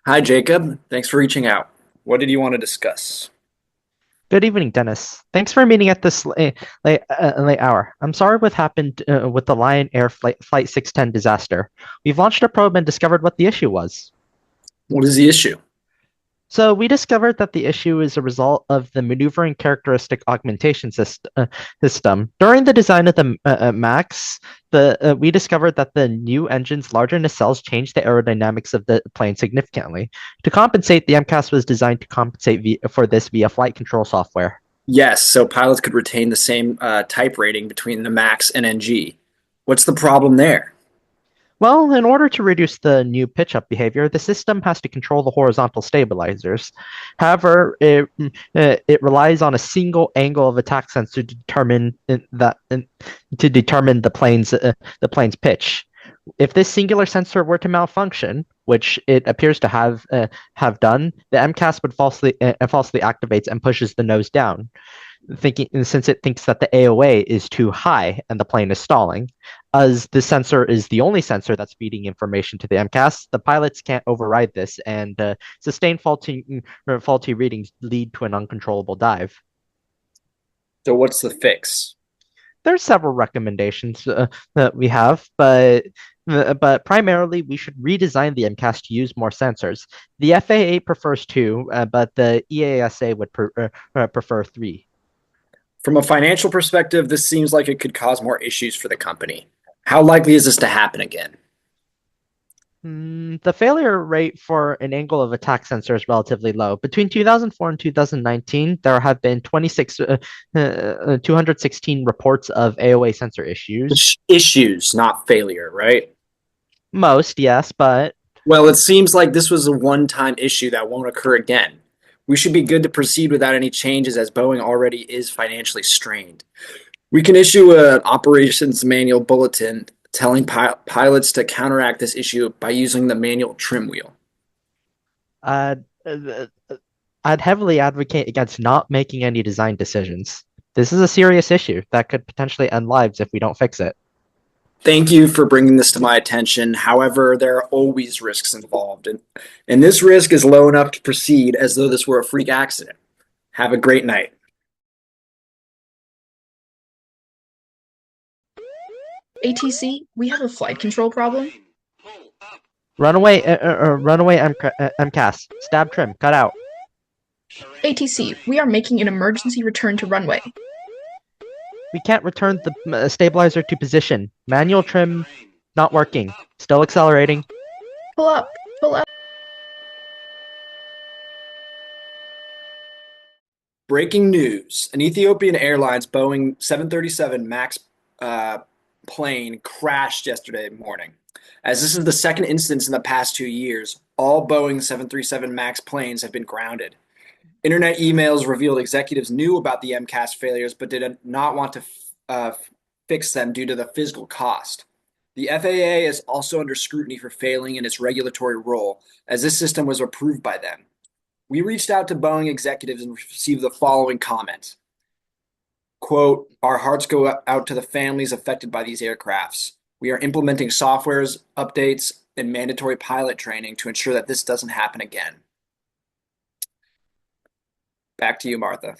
Hi, Jacob. Thanks for reaching out. What did you want to discuss? Good evening, Dennis. Thanks for meeting at this late hour. I'm sorry what happened with the Lion Air Flight 610 disaster. We've launched a probe and discovered what the issue was. What is the issue? So we discovered that the issue is a result of the maneuvering characteristic augmentation system. During the design of the MAX, we discovered that the new engine's larger nacelles changed the aerodynamics of the plane significantly. To compensate, the MCAS was designed to compensate for this via flight control software. Yes, so pilots could retain the same type rating between the MAX and NG. What's the problem there? Well, in order to reduce the new pitch up behavior, the system has to control the horizontal stabilizers. However, it relies on a single angle of attack sensor to determine the plane's pitch. If this singular sensor were to malfunction, which it appears to have done, the MCAS would falsely activates and pushes the nose down, thinking since it thinks that the AOA is too high and the plane is stalling. As the sensor is the only sensor that's feeding information to the MCAS, the pilots can't override this, and sustained faulty readings lead to an uncontrollable dive. So, what's the fix? There's several recommendations that we have, but primarily we should redesign the MCAS to use more sensors. The FAA prefers two, but the EASA would prefer three. From a financial perspective, this seems like it could cause more issues for the company. How likely is this to happen again? The failure rate for an angle of attack sensor is relatively low. Between 2004 and 2019, there have been 216 reports of AOA sensor issues. Issues, not failure, right? Most, yes, but Well, it seems like this was a one-time issue that won't occur again. We should be good to proceed without any changes as Boeing already is financially strained. We can issue an operations manual bulletin telling pilots to counteract this issue by using the manual trim wheel. uh, I'd heavily advocate against not making any design decisions. This is a serious issue that could potentially end lives if we don't fix it. Thank you for bringing this to my attention. However, there are always risks involved, and this risk is low enough to proceed as though this were a freak accident. Have a great night. ATC, we have a flight control problem. Runaway MCAS. Stab trim. Cut out. ATC, we are making an emergency return to runway. We can't return the stabilizer to position. Manual trim not working. Still accelerating. Pull up, pull up. Breaking news: an Ethiopian Airlines Boeing 737 MAX plane crashed yesterday morning. As this is the second instance in the past 2 years, all Boeing 737 MAX planes have been grounded. Internet emails revealed executives knew about the MCAS failures but did not want to uh, fix them due to the physical cost. The FAA is also under scrutiny for failing in its regulatory role, as this system was approved by them. We reached out to Boeing executives and received the following comments. Quote, our hearts go out to the families affected by these aircrafts. We are implementing softwares, updates, and mandatory pilot training to ensure that this doesn't happen again. Back to you, Martha.